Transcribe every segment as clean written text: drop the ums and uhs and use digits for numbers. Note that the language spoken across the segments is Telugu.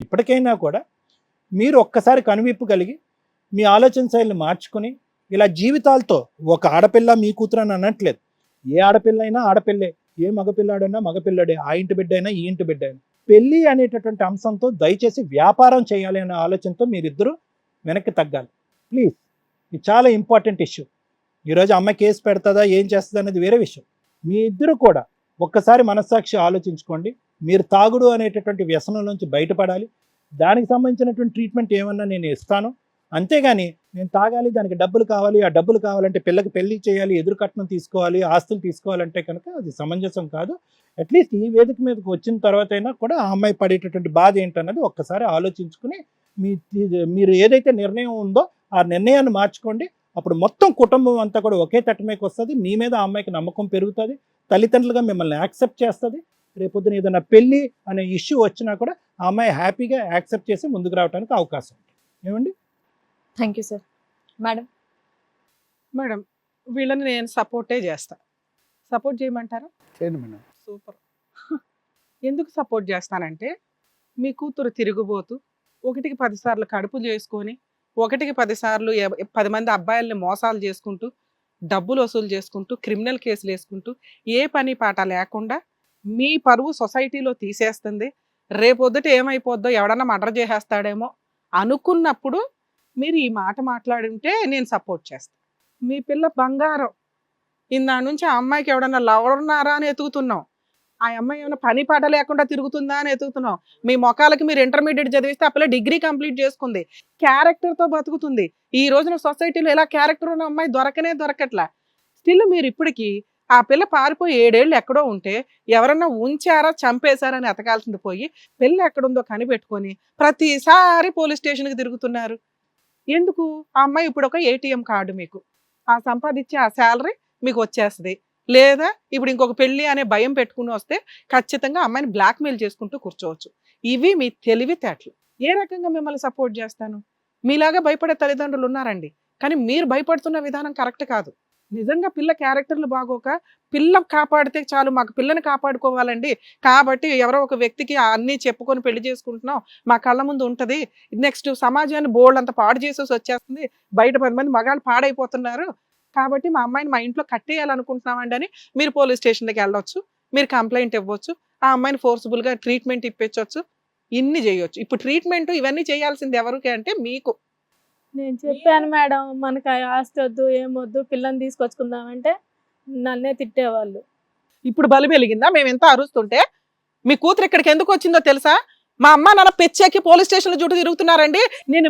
ఇప్పటికైనా కూడా మీరు ఒక్కసారి కనువిప్పు కలిగి మీ ఆలోచన శైలిని మార్చుకుని ఇలా జీవితాలతో, ఒక ఆడపిల్ల మీ కూతురు అని అనట్లేదు, ఏ ఆడపిల్ల అయినా ఆడపిల్లే, ఏ మగపిల్లాడైనా మగపిల్లడే, ఆ ఇంటి బిడ్డ అయినా ఈ ఇంటి బిడ్డ అయినా, పెళ్ళి అనేటటువంటి అంశంతో దయచేసి వ్యాపారం చేయాలి అనే ఆలోచనతో మీరిద్దరూ వెనక్కి తగ్గాలి ప్లీజ్. ఇది చాలా ఇంపార్టెంట్ ఇష్యూ. ఈరోజు అమ్మాయి కేసు పెడుతుందా ఏం చేస్తుంది అనేది వేరే విషయం. మీ ఇద్దరు కూడా ఒక్కసారి మనస్సాక్షి ఆలోచించుకోండి. మీరు తాగుడు అనేటటువంటి వ్యసనం నుంచి బయటపడాలి. దానికి సంబంధించినటువంటి ట్రీట్మెంట్ ఏమన్నా నేను ఇస్తాను, అంతేగాని నేను తాగాలి, దానికి డబ్బులు కావాలి, ఆ డబ్బులు కావాలంటే పిల్లకి పెళ్లి చేయాలి, ఎదురు కట్నం తీసుకోవాలి, ఆస్తులు తీసుకోవాలంటే కనుక అది సమంజసం కాదు. అట్లీస్ట్ ఈ వేదిక మీదకి వచ్చిన తర్వాత అయినా కూడా ఆ అమ్మాయి పడేటటువంటి బాధ ఏంటన్నది ఒక్కసారి ఆలోచించుకుని మీరు ఏదైతే నిర్ణయం ఉందో ఆ నిర్ణయాన్ని మార్చుకోండి. అప్పుడు మొత్తం కుటుంబం అంతా కూడా ఒకే తట్టమేకి వస్తుంది. మీ మీద ఆ అమ్మాయికి నమ్మకం పెరుగుతుంది, తల్లిదండ్రులుగా మిమ్మల్ని యాక్సెప్ట్ చేస్తుంది. రేపొద్దున ఏదైనా పెళ్ళి అనే ఇష్యూ వచ్చినా కూడా ఆ అమ్మాయి హ్యాపీగా యాక్సెప్ట్ చేసి ముందుకు రావడానికి అవకాశం ఉంది. ఏమండి? Thank you sir. Madam madam వీళ్ళని నేను సపోర్టే చేస్తా. సపోర్ట్ చేయమంటారా? చేయండి మేడం. సూపర్. ఎందుకు సపోర్ట్ చేస్తానంటే, మీ కూతురు తిరుగుబోతూ 1కి 10 సార్లు కడుపు చేసుకొని 1కి 10 సార్లు 10 మంది అబ్బాయిల్ని మోసాలు చేసుకుంటూ, డబ్బులు వసూలు చేసుకుంటూ, క్రిమినల్ కేసులు వేసుకుంటూ, ఏ పని పాట లేకుండా మీ పరువు సొసైటీలో తీసేస్తుంది. రేపొద్దుట ఏమైపోద్దో, ఎవడన్నా మర్డర్ చేసేస్తాడేమో అనుకున్నప్పుడు మీరు ఈ మాట మాట్లాడుంటే నేను సపోర్ట్ చేస్తాను. మీ పిల్ల బంగారం. ఇందా నుంచి ఆ అమ్మాయికి ఎవడన్నా లవర్ ఉన్నారా అని ఎతుకుతున్నాం. ఆ అమ్మాయి ఏమైనా పని పాట లేకుండా తిరుగుతుందా అని ఎతుకుతున్నాం. మీ మొఖాలకి మీరు ఇంటర్మీడియట్ చదివిస్తే ఆ పిల్ల డిగ్రీ కంప్లీట్ చేసుకుంది, క్యారెక్టర్తో బతుకుతుంది. ఈ రోజున సొసైటీలో ఇలా క్యారెక్టర్ ఉన్న అమ్మాయి దొరకట్లా. స్టిల్ మీరు ఇప్పటికీ ఆ పిల్ల పారిపోయి 7 ఏళ్ళు ఎక్కడో ఉంటే ఎవరన్నా ఉంచారా చంపేశారని ఎతకాల్సింది పోయి, పిల్ల ఎక్కడుందో కనిపెట్టుకొని ప్రతిసారి పోలీస్ స్టేషన్కి తిరుగుతున్నారు. ఎందుకు? ఆ అమ్మాయి ఇప్పుడు ఒక ATM కార్డు, మీకు ఆ సంపాదించే ఆ శాలరీ మీకు వచ్చేస్తుంది. లేదా ఇప్పుడు ఇంకొక పెళ్లి అనే భయం పెట్టుకుని వస్తే ఖచ్చితంగా అమ్మాయిని బ్లాక్మెయిల్ చేసుకుంటూ కూర్చోవచ్చు. ఇవి మీ తెలివితేటలు. ఏ రకంగా మిమ్మల్ని సపోర్ట్ చేస్తాను? మీలాగా భయపడే తల్లిదండ్రులు ఉన్నారండి, కానీ మీరు భయపడుతున్న విధానం కరెక్ట్ కాదు. నిజంగా పిల్ల క్యారెక్టర్లు బాగోక, పిల్ల కాపాడితే చాలు, మాకు పిల్లని కాపాడుకోవాలండి కాబట్టి ఎవరో ఒక వ్యక్తికి అన్నీ చెప్పుకొని పెళ్లి చేసుకుంటున్నాం, మా కళ్ళ ముందు ఉంటుంది, నెక్స్ట్ సమాజాన్ని బోల్డ్ అంత పాడు చేసేసి వచ్చేస్తుంది, బయట 10 మంది మగాళ్ళు పాడైపోతున్నారు కాబట్టి మా అమ్మాయిని మా ఇంట్లో కట్టేయాలనుకుంటున్నామండి అని మీరు పోలీస్ స్టేషన్కి వెళ్ళొచ్చు, మీరు కంప్లైంట్ ఇవ్వచ్చు, ఆ అమ్మాయిని ఫోర్స్ఫుల్గా ట్రీట్మెంట్ ఇప్పించవచ్చు, ఇన్ని చేయొచ్చు. ఇప్పుడు ట్రీట్మెంట్ ఇవన్నీ చేయాల్సింది ఎవరికి అంటే మీకు. నేను చెప్పాను మేడం, మనకు ఆస్తి వద్దు ఏమొద్దు, పిల్లని తీసుకొచ్చుకుందామంటే నన్నే తిట్టేవాళ్ళు. ఇప్పుడు బలి వెలిగిందా? మేము ఎంత అరుస్తుంటే మీ కూతురు ఇక్కడికి ఎందుకు వచ్చిందో తెలుసా? మా అమ్మ నాన్న పెచ్చెక్కి పోలీస్ స్టేషన్లో చుట్టూ తిరుగుతున్నారండి. నేను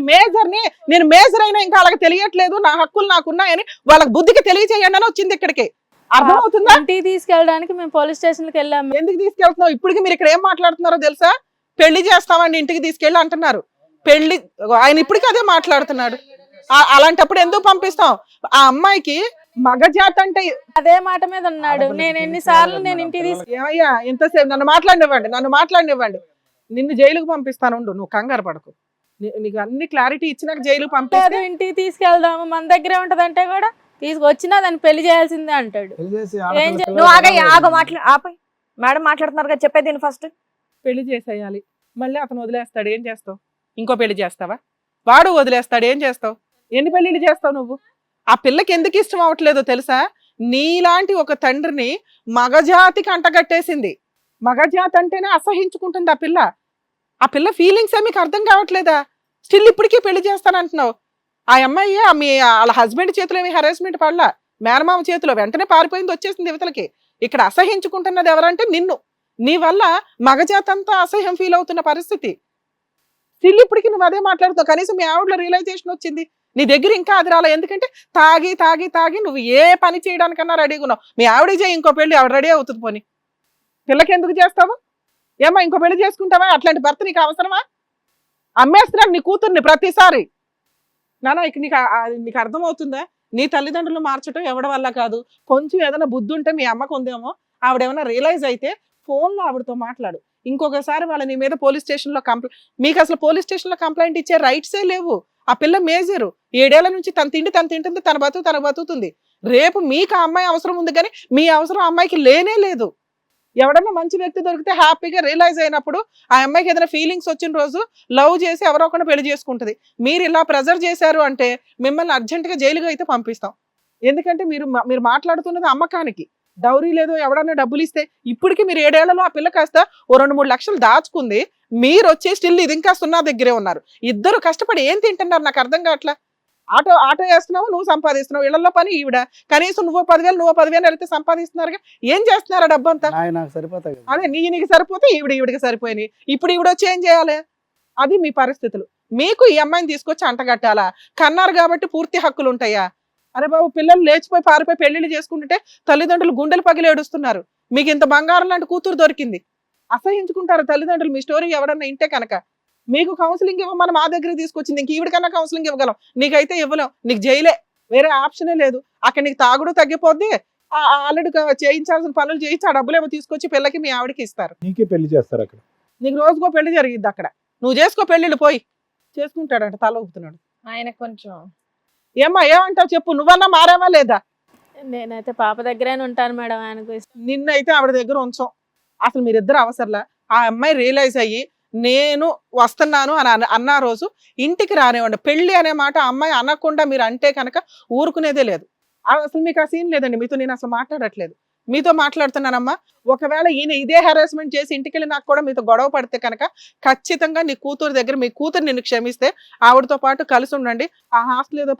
మేజర్ అయినా ఇంకా వాళ్ళకి తెలియట్లేదు, నా హక్కులు నాకున్నాయని వాళ్ళకి బుద్ధికి తెలియచేయండి అని వచ్చింది ఇక్కడికి. అర్థమవుతుందా? ఇంటికి తీసుకెళ్ళడానికి మేము పోలీస్ స్టేషన్కి వెళ్ళాము. ఎందుకు తీసుకెళ్తున్నావు? ఇప్పటికి మీరు ఇక్కడ ఏం మాట్లాడుతున్నారో తెలుసా? పెళ్లి చేస్తామండి ఇంటికి తీసుకెళ్ళి అంటున్నారు. పెళ్లి ఆయన ఇప్పటికీ అదే మాట్లాడుతున్నాడు. అలాంటప్పుడు ఎందుకు పంపిస్తాం? ఆ అమ్మాయికి మగజాత అంటే అదే మాట మీద ఉన్నాడు. నేను ఎన్నిసార్లు నేను ఇంటికి ఏమయ్యా ఇంతసేపు నన్ను మాట్లాడినివ్వండి. నిన్ను జైలుకు పంపిస్తాను, నువ్వు కంగారు పడకు. నీకు అన్ని క్లారిటీ ఇచ్చినాక జైలుకు పంపిస్తాను. ఇంటికి తీసుకెళ్దాము, మన దగ్గరే ఉంటదంటే కూడా తీసుకొచ్చినా దాన్ని పెళ్లి చేయాల్సిందే అంటాడు. నువ్వు ఆపై మేడం మాట్లాడుతున్నారు కదా, చెప్పేది ఫస్ట్. పెళ్లి చేసేయాలి, మళ్ళీ అతను వదిలేస్తాడు, ఏం చేస్తావు? ఇంకో పెళ్లి చేస్తావా? వాడు వదిలేస్తాడు, ఏం చేస్తావు? ఎన్ని పెళ్లిళ్ళు చేస్తావు నువ్వు? ఆ పిల్లకి ఎందుకు ఇష్టం అవ్వట్లేదో తెలుసా? నీలాంటి ఒక తండ్రిని మగజాతికి అంటగట్టేసింది. మగజాతి అంటేనే అసహించుకుంటుంది ఆ పిల్ల ఫీలింగ్స్ మీకు అర్థం కావట్లేదా? స్టిల్ ఇప్పటికీ పెళ్లి చేస్తానంటున్నావు. ఆ అమ్మాయి వాళ్ళ హస్బెండ్ చేతిలో ఏమి హెరాస్మెంట్ పడలా, మేనమామ చేతిలో వెంటనే పారిపోయింది, వచ్చేసింది యువతలకి. ఇక్కడ అసహించుకుంటున్నది ఎవరంటే నిన్ను. నీ వల్ల మగజాతి అంతా అసహ్యం ఫీల్ అవుతున్న పరిస్థితి. స్టిల్ ఇప్పటికి నువ్వు అదే మాట్లాడుతావు. కనీసం మీ ఆవిడలో రియలైజేషన్ వచ్చింది, నీ దగ్గర ఇంకా అది రాలే. ఎందుకంటే తాగి నువ్వు ఏ పని చేయడానికన్నా రెడీగా ఉన్నావు. మీ ఆవిడ చేయి ఇంకో పెళ్లి, ఆవిడ రెడీ అవుతుంది. పోని పిల్లకి ఎందుకు చేస్తావు? ఏమో ఇంకో పెళ్లి చేసుకుంటావా? అట్లాంటి భర్త నీకు అవసరమా? అమ్మేస్తున్నాడు నీ కూతుర్ని ప్రతిసారి. నానా ఇక నీకు అర్థమవుతుందా? నీ తల్లిదండ్రులు మార్చడం ఎవడి వల్ల కాదు. కొంచెం ఏదైనా బుద్ధి ఉంటే మీ అమ్మకు ఉందేమో, ఆవిడేమైనా రియలైజ్ అయితే ఫోన్లో ఆవిడతో మాట్లాడు. ఇంకొకసారి వాళ్ళ నీ మీద పోలీస్ స్టేషన్లో మీకు అసలు పోలీస్ స్టేషన్లో కంప్లైంట్ ఇచ్చే రైట్సే లేవు. ఆ పిల్ల మేజరు, 7 ఏళ్ల నుంచి తన తింటుంది, తన బతుకుతుంది. రేపు మీకు ఆ అమ్మాయి అవసరం ఉంది కానీ మీ అవసరం అమ్మాయికి లేనే లేదు. ఎవడన్నా మంచి వ్యక్తి దొరికితే హ్యాపీగా రియలైజ్ అయినప్పుడు ఆ అమ్మాయికి ఏదైనా ఫీలింగ్స్ వచ్చిన రోజు లవ్ చేసి ఎవరో ఒకరిని పెళ్లి చేసుకుంటది. మీరు ఇలా ప్రెజర్ చేశారు అంటే మిమ్మల్ని అర్జెంటుగా జైలుగా అయితే పంపిస్తాం. ఎందుకంటే మీరు మాట్లాడుతున్నది అమ్మకానికి. డౌరీ లేదు, ఎవడన్నా డబ్బులు ఇస్తే ఇప్పటికి మీరు 7 ఏళ్లలో ఆ పిల్ల కాస్త ఓ 2-3 లక్షలు దాచుకుంది. మీరు వచ్చి స్టిల్ ఇది ఇంకా 0 దగ్గరే ఉన్నారు. ఇద్దరు కష్టపడి ఏం తింటున్నారు నాకు అర్థం కావట్లా. ఆటో వేస్తున్నావు, నువ్వు సంపాదిస్తున్నావు, ఇళ్లలో పని ఈవిడ. కనీసం నువ్వు 10,000 వెళ్తే సంపాదిస్తున్నారుగా. ఏం చేస్తున్నారు ఆ డబ్బంతా? నాకు సరిపోతాయి కదా. అదే నీకు సరిపోతే ఈవిడికి సరిపోయినాయి. ఇప్పుడు ఈవిడ వచ్చి ఏం చేయాలి? అది మీ పరిస్థితులు. మీకు ఈ అమ్మాయిని తీసుకొచ్చి అంటగట్టాలా? కన్నారు కాబట్టి పూర్తి హక్కులు ఉంటాయా? అరే బాబు, పిల్లలు లేచిపోయి పారిపోయి పెళ్లిళ్ళు చేసుకుంటుంటే తల్లిదండ్రులు గుండెలు పగిలి ఏడుస్తున్నారు. మీకు ఇంత బంగారం లాంటి కూతురు దొరికింది. అసహించుకుంటారు తల్లిదండ్రులు మీ స్టోరీ ఎవడన్నా ఇంటే కనుక. మీకు కౌన్సిలింగ్ ఇవ్వమని మా దగ్గర తీసుకొచ్చింది. ఇంక ఈవిడికన్నా కౌన్సిలింగ్ ఇవ్వగలం, నీకైతే ఇవ్వలేం. నీకు జైలే, వేరే ఆప్షనే లేదు. అక్కడ నీకు తాగుడు తగ్గిపోద్ది. ఆల్రెడీ చేయించాల్సిన పనులు చేయించి ఆ డబ్బులేమో తీసుకొచ్చి పిల్లకి మీ ఆవిడకి ఇస్తారు. నీకే పెళ్లి చేస్తారు అక్కడ. నీకు రోజుకో పెళ్లి జరిగిద్ది అక్కడ. నువ్వు చేసుకో పెళ్లిళ్ళు, పోయి చేసుకుంటాడంట తల ఊపుతున్నాడు. ఆయన కొంచెం ఏమ్మా ఏమంటావు చెప్పు, నువ్వన్నా మారావా లేదా? నేనైతే పాప దగ్గరే ఉంటాను మేడం, ఆయనకు ఇష్టం. నిన్నైతే ఆవిడ దగ్గర ఉంచాం. అసలు మీరిద్దరు అవసరంలా. ఆ అమ్మాయి రియలైజ్ అయ్యి నేను వస్తున్నాను అని అన్న రోజు ఇంటికి రానివ్వండి. పెళ్లి అనే మాట ఆ అమ్మాయి అనకుండా మీరు అంటే కనుక ఊరుకునేదే లేదు. అసలు మీకు ఆ సీన్ లేదండి. మీతో నేను అసలు మాట్లాడట్లేదు, మీతో మాట్లాడుతున్నానమ్మా. ఒకవేళ ఈయన ఇదే హెరాస్మెంట్ చేసి ఇంటికి వెళ్ళి నాకు కూడా మీతో గొడవ పడితే కనుక ఖచ్చితంగా నీ కూతురు దగ్గర మీ కూతురు నిన్ను క్షమిస్తే ఆవిడతో పాటు కలిసి ఉండండి. ఆ హాస్టల్ ఏదో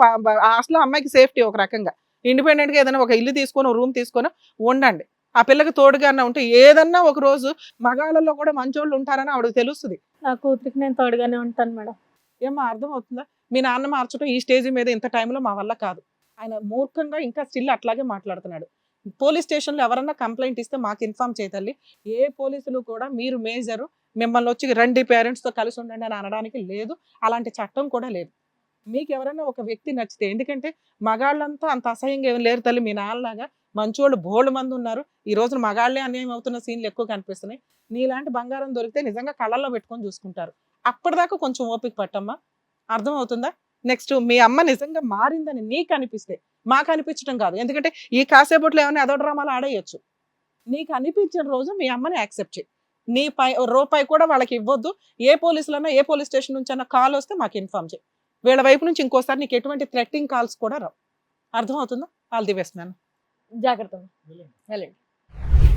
ఆ హాస్టల్ అమ్మాయికి సేఫ్టీ ఒక రకంగా. ఇండిపెండెంట్ గా ఏదైనా ఒక ఇల్లు తీసుకొని రూమ్ తీసుకొని ఉండండి. ఆ పిల్లకి తోడుగా ఉంటే ఏదన్నా ఒక రోజు మగాళ్ళలో కూడా మంచోళ్ళు ఉంటారని ఆవిడకి తెలుస్తుంది. నా కూతురికి నేను తోడుగానే ఉంటాను మేడం. ఏమో అర్థం అవుతుందా? మీ నాన్న మార్చడం ఈ స్టేజ్ మీద ఇంత టైంలో మా వల్ల కాదు. ఆయన మూర్ఖంగా ఇంకా స్టిల్ అట్లాగే మాట్లాడుతున్నాడు. పోలీస్ స్టేషన్లో ఎవరన్నా కంప్లైంట్ ఇస్తే మాకు ఇన్ఫార్మ్ చేయతల్లి. ఏ పోలీసులు కూడా మీరు మేజరు మిమ్మల్ని వచ్చి రండి పేరెంట్స్తో కలిసి ఉండండి అని అనడానికి లేదు. అలాంటి చట్టం కూడా లేదు. మీకు ఎవరైనా ఒక వ్యక్తి నచ్చితే, ఎందుకంటే మగాళ్ళంతా అంత అసహ్యంగా ఏమి లేరు తల్లి. మీ నాన్నలాగా మంచోళ్ళు బోల్డ్ మంది ఉన్నారు. ఈ రోజున మగాళ్ళే అన్యాయం అవుతున్న సీన్లు ఎక్కువ కనిపిస్తున్నాయి. నీలాంటి బంగారం దొరికితే నిజంగా కళ్ళల్లో పెట్టుకొని చూసుకుంటారు. అప్పటిదాకా కొంచెం ఓపిక పట్టమ్మా. అర్థం అవుతుందా? నెక్స్ట్ మీ అమ్మ నిజంగా మారిందని నీకు అనిపిస్తే, మాకు అనిపించడం కాదు. ఎందుకంటే ఈ కాసేపట్లో ఏమైనా అదో డ్రామాలు ఆడేయచ్చు. నీకు అనిపించిన రోజు మీ అమ్మని యాక్సెప్ట్ చేయి. నీ రూపాయి కూడా వాళ్ళకి ఇవ్వద్దు. ఏ పోలీసులన్నా ఏ పోలీస్ స్టేషన్ నుంచి అన్న కాల్ వస్తే మాకు ఇన్ఫార్మ్ చేయి. వీళ్ళ వైపు నుంచి ఇంకోసారి నీకు ఎటువంటి థ్రెట్టింగ్ కాల్స్ కూడా రావు. అర్థం అవుతుందా? All the best ma'am. జాగ్రత్త వెళ్ళండి.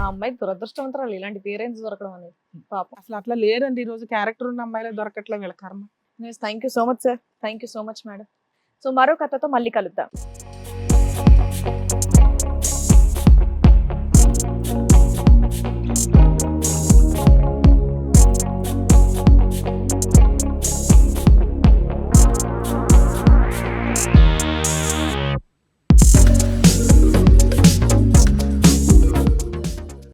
ఆ అమ్మాయి దురదృష్టవంతరాలు ఇలాంటి పేరెంట్స్ దొరకడం అనేది. పాపం. అసలు అట్లా లేరండి. ఈ రోజు క్యారెక్టర్ ఉన్న అమ్మాయిలే దొరకట్లే, వీళ్ళ కర్మ. Thank you so much sir. Thank you so much madam. So మరో కథతో మళ్ళీ కలుద్దాం.